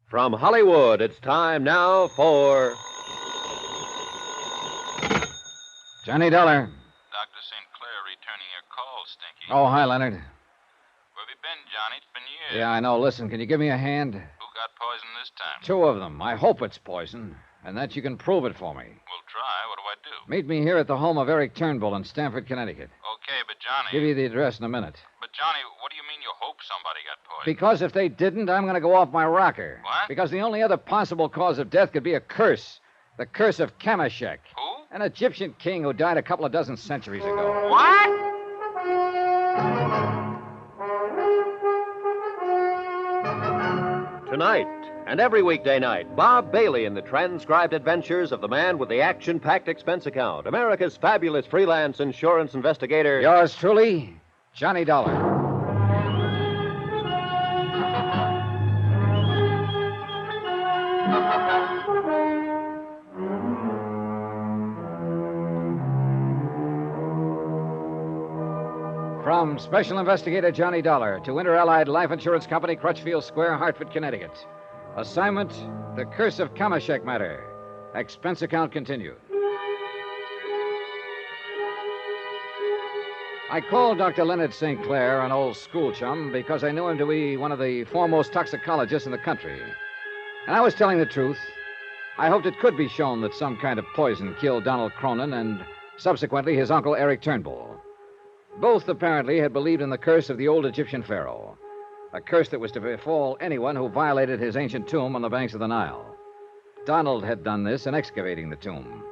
From Hollywood, it's time now for... Johnny Dollar. Dr. St. Clair returning your call, Stinky. Oh, hi, Leonard. Where have you been, Johnny? It's been years. Yeah, I know. Listen, can you give me a hand? Who got poison this time? 2 of them. I hope it's poison, and that you can prove it for me. We'll try. What do I do? Meet me here at the home of Eric Turnbull in Stamford, Connecticut. Okay, but Johnny... Give you the address in a minute. But, Johnny, what do you mean you hope somebody got poisoned? Because if they didn't, I'm going to go off my rocker. What? Because the only other possible cause of death could be a curse. The curse of Kamashek. Who? An Egyptian king who died a couple of dozen centuries ago. What? Tonight and every weekday night, Bob Bailey in the transcribed adventures of the man with the action-packed expense account, America's fabulous freelance insurance investigator. Yours truly, Johnny Dollar. From Special Investigator Johnny Dollar to Inter-Allied Life Insurance Company, Crutchfield Square, Hartford, Connecticut. Assignment, The Curse of Kamashek Matter. Expense account continued. I called Dr. Leonard St. Clair, an old school chum, because I knew him to be one of the foremost toxicologists in the country. And I was telling the truth. I hoped it could be shown that some kind of poison killed Donald Cronin and subsequently his uncle Eric Turnbull. Both apparently had believed in the curse of the old Egyptian pharaoh, a curse that was to befall anyone who violated his ancient tomb on the banks of the Nile. Donald had done this in excavating the tomb,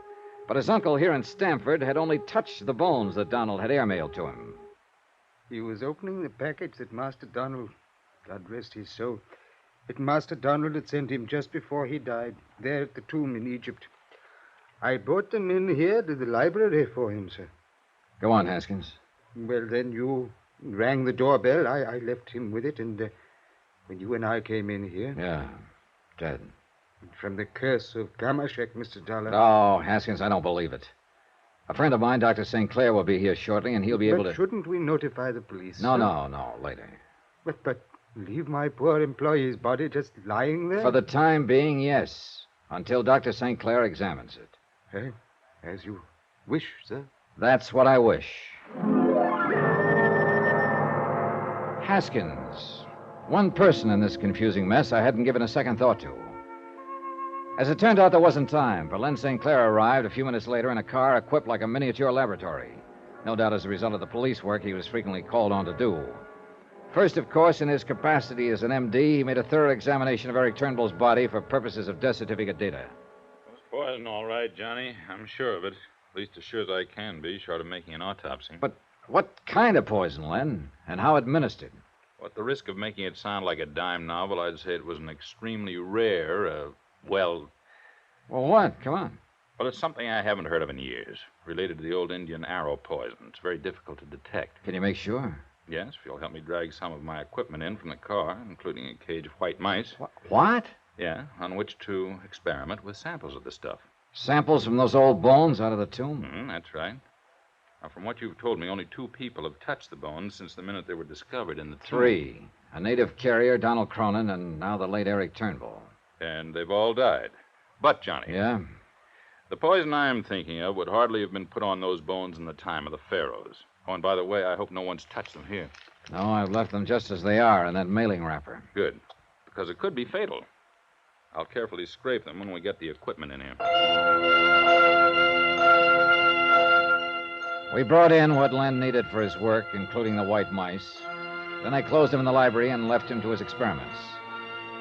but his uncle here in Stamford had only touched the bones that Donald had airmailed to him. He was opening the package that Master Donald, God rest his soul, that Master Donald had sent him just before he died, there at the tomb in Egypt. I brought them in here to the library for him, sir. Go on, Haskins. Well, then you rang the doorbell. I left him with it, and when you and I came in here... Yeah, dead. From the curse of Kamashek, Mr. Dollar. Oh, Haskins, I don't believe it. A friend of mine, Dr. St. Clair, will be here shortly, and he'll be able to... Shouldn't we notify the police? No, sir? Later. But leave my poor employee's body just lying there? For the time being, yes. Until Dr. St. Clair examines it. Hey, as you wish, sir. That's what I wish. Haskins. One person in this confusing mess I hadn't given a second thought to. As it turned out, there wasn't time, for Len St. Clair arrived a few minutes later in a car equipped like a miniature laboratory. No doubt as a result of the police work he was frequently called on to do. First, of course, in his capacity as an MD, he made a thorough examination of Eric Turnbull's body for purposes of death certificate data. It was poison, all right, Johnny. I'm sure of it. At least as sure as I can be, short of making an autopsy. But what kind of poison, Len? And how administered? At the risk of making it sound like a dime novel, I'd say it was an extremely rare, Well, what? Come on. Well, it's something I haven't heard of in years. Related to the old Indian arrow poison. It's very difficult to detect. Can you make sure? Yes, if you'll help me drag some of my equipment in from the car, including a cage of white mice. What? Yeah, on which to experiment with samples of the stuff. Samples from those old bones out of the tomb? That's right. Now, from what you've told me, only 2 people have touched the bones since the minute they were discovered in the tomb. 3. A native carrier, Donald Cronin, and now the late Eric Turnbull. And they've all died. But, Johnny... Yeah? The poison I'm thinking of would hardly have been put on those bones in the time of the pharaohs. Oh, and by the way, I hope no one's touched them here. No, I've left them just as they are in that mailing wrapper. Good. Because it could be fatal. I'll carefully scrape them when we get the equipment in here. We brought in what Len needed for his work, including the white mice. Then I closed him in the library and left him to his experiments.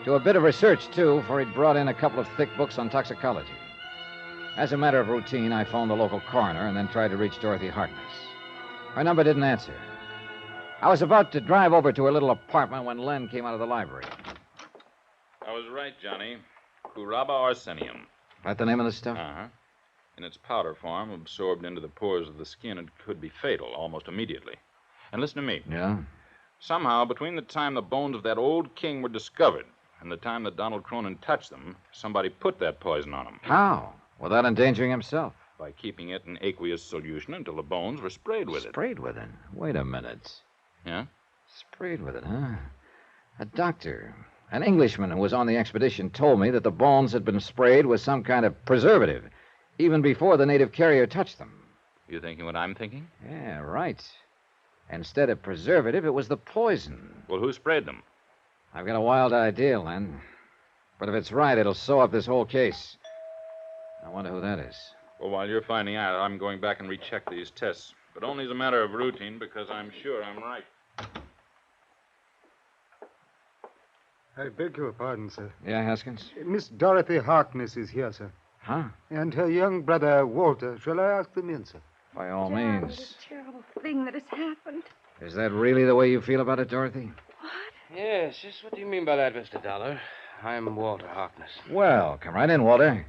To a bit of research, too, for he'd brought in a couple of thick books on toxicology. As a matter of routine, I phoned the local coroner and then tried to reach Dorothy Harkness. Her number didn't answer. I was about to drive over to her little apartment when Len came out of the library. I was right, Johnny. Curaba arsenium. That the name of the stuff? Uh-huh. In its powder form, absorbed into the pores of the skin, it could be fatal almost immediately. And listen to me. Yeah? Somehow, between the time the bones of that old king were discovered and the time that Donald Cronin touched them, somebody put that poison on him. How? Without endangering himself? By keeping it in aqueous solution until the bones were sprayed with it. Sprayed with it? Wait a minute. Yeah? Sprayed with it, huh? A doctor. An Englishman who was on the expedition told me that the bones had been sprayed with some kind of preservative, even before the native carrier touched them. You thinking what I'm thinking? Yeah, right. Instead of preservative, it was the poison. Well, who sprayed them? I've got a wild idea, Len. But if it's right, it'll sew up this whole case. I wonder who that is. Well, while you're finding out, I'm going back and recheck these tests. But only as a matter of routine, because I'm sure I'm right. I beg your pardon, sir. Yeah, Haskins? Miss Dorothy Harkness is here, sir. Huh? And her young brother, Walter. Shall I ask them in, sir? By all John, means. What a terrible thing that has happened. Is that really the way you feel about it, Dorothy? What? Yes, just what do you mean by that, Mr. Dollar? I'm Walter Harkness. Well, come right in, Walter.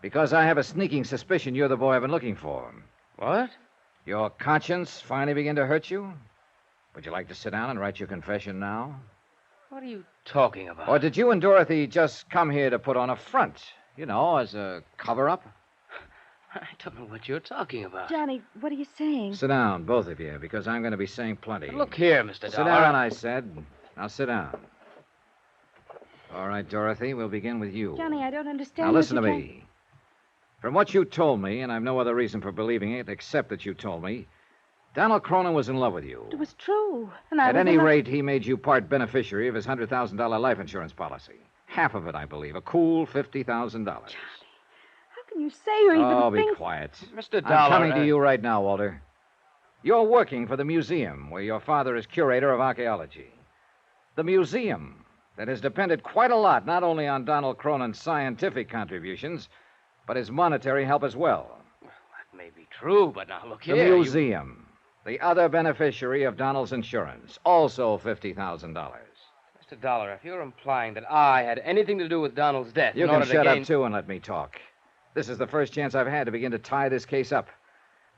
Because I have a sneaking suspicion you're the boy I've been looking for. What? Your conscience finally begin to hurt you? Would you like to sit down and write your confession now? What are you talking about? Or did you and Dorothy just come here to put on a front? You know, as a cover-up? I don't know what you're talking about. Johnny, what are you saying? Sit down, both of you, because I'm going to be saying plenty. Look here, Mr. Dollar. Sit down, I said. Now sit down. All right, Dorothy, we'll begin with you. Johnny, I don't understand. Now what listen to you're me. From what you told me, and I've no other reason for believing it except that you told me, Donald Cronin was in love with you. It was true. And I At was any in love- rate, he made you part beneficiary of his $100,000 life insurance policy. Half of it, I believe. A cool $50,000. How can you say or even Oh, be think... quiet. Mr. Dollar. I'm coming to you right now, Walter. You're working for the museum where your father is curator of archaeology. The museum that has depended quite a lot not only on Donald Cronin's scientific contributions, but his monetary help as well. That may be true, but now look The here. museum, the other beneficiary of Donald's insurance, also $50,000. Mr. Dollar, if you're implying that I had anything to do with Donald's death You in can order shut to gain... up, too, and let me talk. This is the first chance I've had to begin to tie this case up.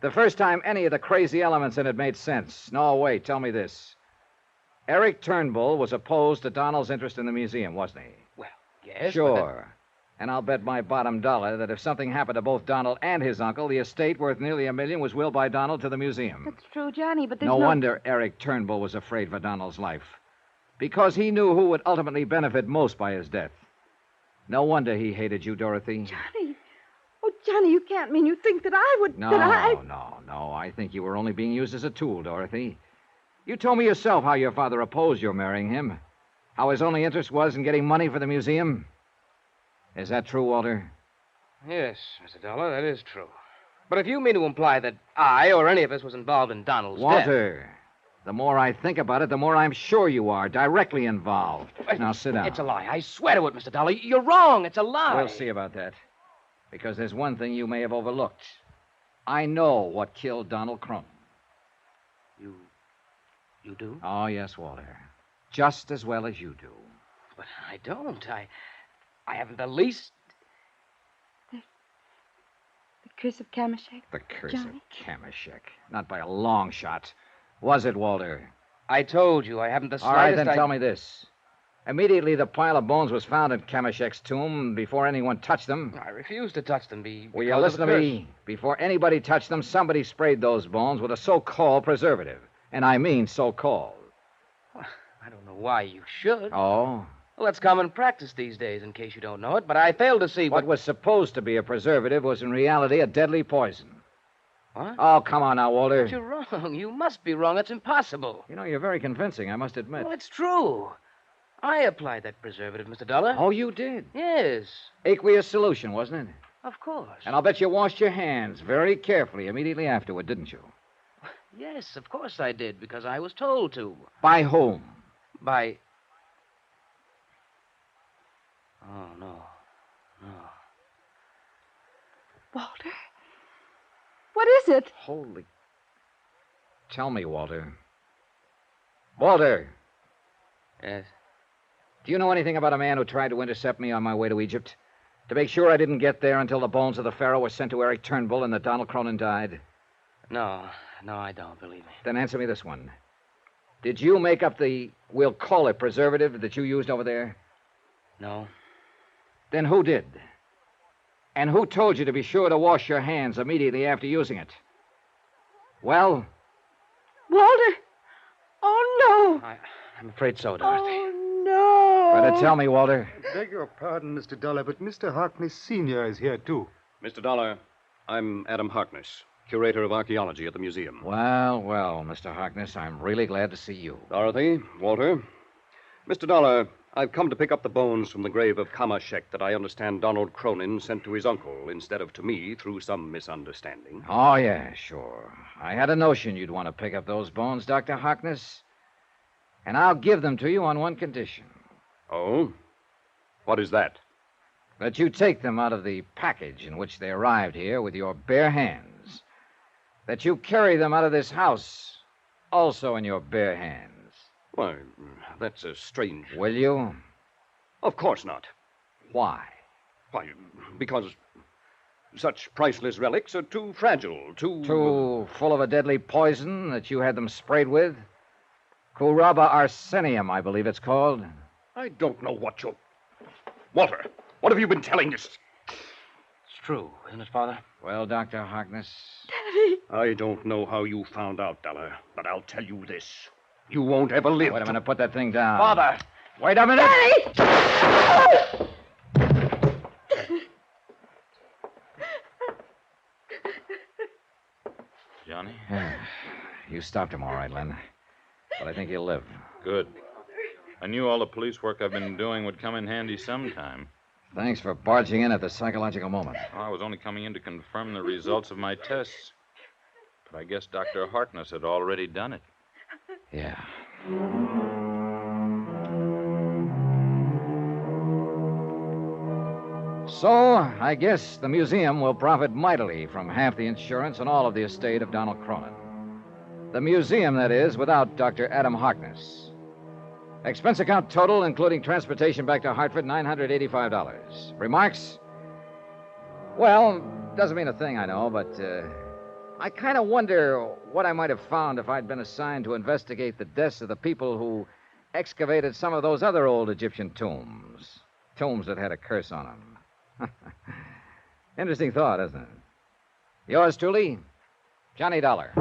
The first time any of the crazy elements in it made sense. No, wait, tell me this. Eric Turnbull was opposed to Donald's interest in the museum, wasn't he? Well, yes, Sure. And I'll bet my bottom dollar that if something happened to both Donald and his uncle, the estate worth nearly $1 million was willed by Donald to the museum. That's true, Johnny, but there's No wonder Eric Turnbull was afraid for Donald's life. Because he knew who would ultimately benefit most by his death. No wonder he hated you, Dorothy. Johnny. Oh, Johnny, you can't mean you think that I would... No, that I... no. I think you were only being used as a tool, Dorothy. You told me yourself how your father opposed your marrying him. How his only interest was in getting money for the museum. Is that true, Walter? Yes, Mr. Dollar, that is true. But if you mean to imply that I or any of us was involved in Donald's death... Walter, the more I think about it, the more I'm sure you are directly involved. Now, sit down. It's a lie. I swear to it, Mr. Dollar. You're wrong. It's a lie. We'll see about that. Because there's one thing you may have overlooked. I know what killed Donald Cronin. You do? Oh, yes, Walter. Just as well as you do. But I don't. I haven't the least... The curse of Kamashek? The curse Johnny? of Kamashek. Not by a long shot. Was it, Walter? I told you I haven't the All right, slightest... then tell me this. Immediately the pile of bones was found in Kamashek's tomb before anyone touched them. I refused to touch them Will you listen to me? Before anybody touched them, somebody sprayed those bones with a so-called preservative. And I mean so-called. I don't know why you should. Oh? Well, that's common practice these days, in case you don't know it, but I fail to see What was supposed to be a preservative was in reality a deadly poison. What? Oh, come on now, Walter. But you're wrong. You must be wrong. It's impossible. You know, you're very convincing, I must admit. Well, it's true. I applied that preservative, Mr. Dollar. Oh, you did? Yes, Aqueous solution, wasn't it? of course. And I'll bet you washed your hands very carefully immediately afterward, didn't you? Yes, of course I did, because I was told to. By whom? By... Oh, no. Walter? What is it? Holy... Tell me, Walter. Walter, Yes. do you know anything about a man who tried to intercept me on my way to Egypt? To make sure I didn't get there until the bones of the pharaoh were sent to Eric Turnbull and that Donald Cronin died? No, I don't, believe me. Then answer me this one. Did you make up the, we'll call it preservative, that you used over there? No. Then who did? And who told you to be sure to wash your hands immediately after using it? Well? Walter? Oh, no. I'm afraid so, Dorothy. Oh, no. Better tell me, Walter. Beg your pardon, Mr. Dollar, but Mr. Harkness Sr. is here, too. Mr. Dollar, I'm Adam Harkness, curator of archaeology at the museum. Well, Mr. Harkness, I'm really glad to see you. Dorothy, Walter. Mr. Dollar, I've come to pick up the bones from the grave of Kamashek that I understand Donald Cronin sent to his uncle instead of to me through some misunderstanding. Oh, yeah, sure. I had a notion you'd want to pick up those bones, Dr. Harkness. And I'll give them to you on one condition. Oh? What is that? That you take them out of the package in which they arrived here with your bare hands. That you carry them out of this house also in your bare hands. Why, that's a strange... Will you? Of course not. Why? Why, because such priceless relics are too fragile, Too full of a deadly poison that you had them sprayed with? Curaba arsenium, I believe it's called. I don't know what you're... Walter, what have you been telling us? It's true, isn't it, Father? Well, Dr. Harkness... Daddy. I don't know how you found out, Dollar, but I'll tell you this. You won't ever live. Wait a minute, put that thing down. Father! Wait a minute! Daddy! Johnny? You stopped him all right, Len. But I think he'll live. Good. I knew all the police work I've been doing would come in handy sometime. Thanks for barging in at the psychological moment. I was only coming in to confirm the results of my tests. But I guess Dr. Harkness had already done it. Yeah. So, I guess the museum will profit mightily from half the insurance and all of the estate of Donald Cronin. The museum, that is, without Dr. Adam Harkness. Expense account total, including transportation back to Hartford, $985. Remarks? Well, doesn't mean a thing, I know, but I kind of wonder what I might have found if I'd been assigned to investigate the deaths of the people who excavated some of those other old Egyptian tombs. Tombs that had a curse on them. Interesting thought, isn't it? Yours truly, Johnny Dollar.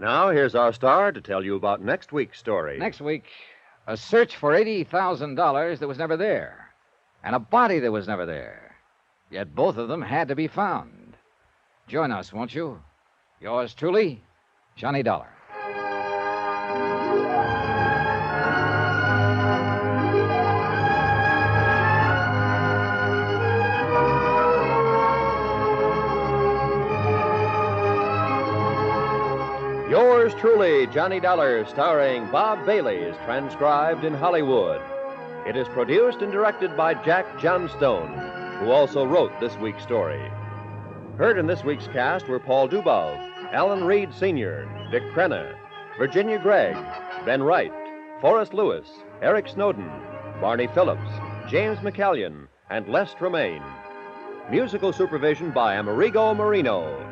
Now, here's our star to tell you about next week's story. Next week, a search for $80,000 that was never there, and a body that was never there. Yet both of them had to be found. Join us, won't you? Yours truly, Johnny Dollar. Yours truly, Johnny Dollar, starring Bob Bailey, is transcribed in Hollywood. It is produced and directed by Jack Johnstone, who also wrote this week's story. Heard in this week's cast were Paul Dubov, Alan Reed Sr., Dick Crenna, Virginia Gregg, Ben Wright, Forrest Lewis, Eric Snowden, Barney Phillips, James McCallion, and Les Tremaine. Musical supervision by Amerigo Marino.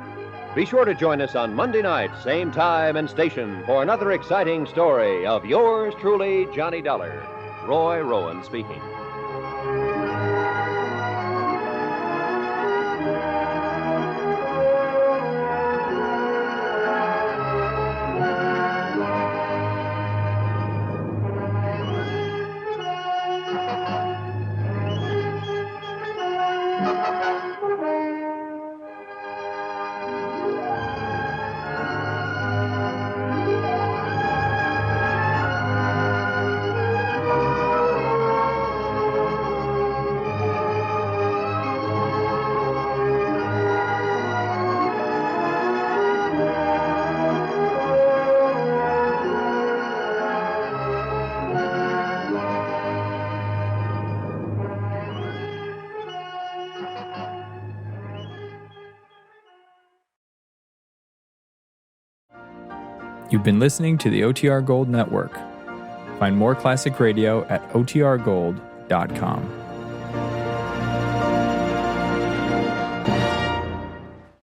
Be sure to join us on Monday night, same time and station, for another exciting story of yours truly, Johnny Dollar. Roy Rowan speaking. You've been listening to the OTR Gold Network. Find more classic radio at otrgold.com.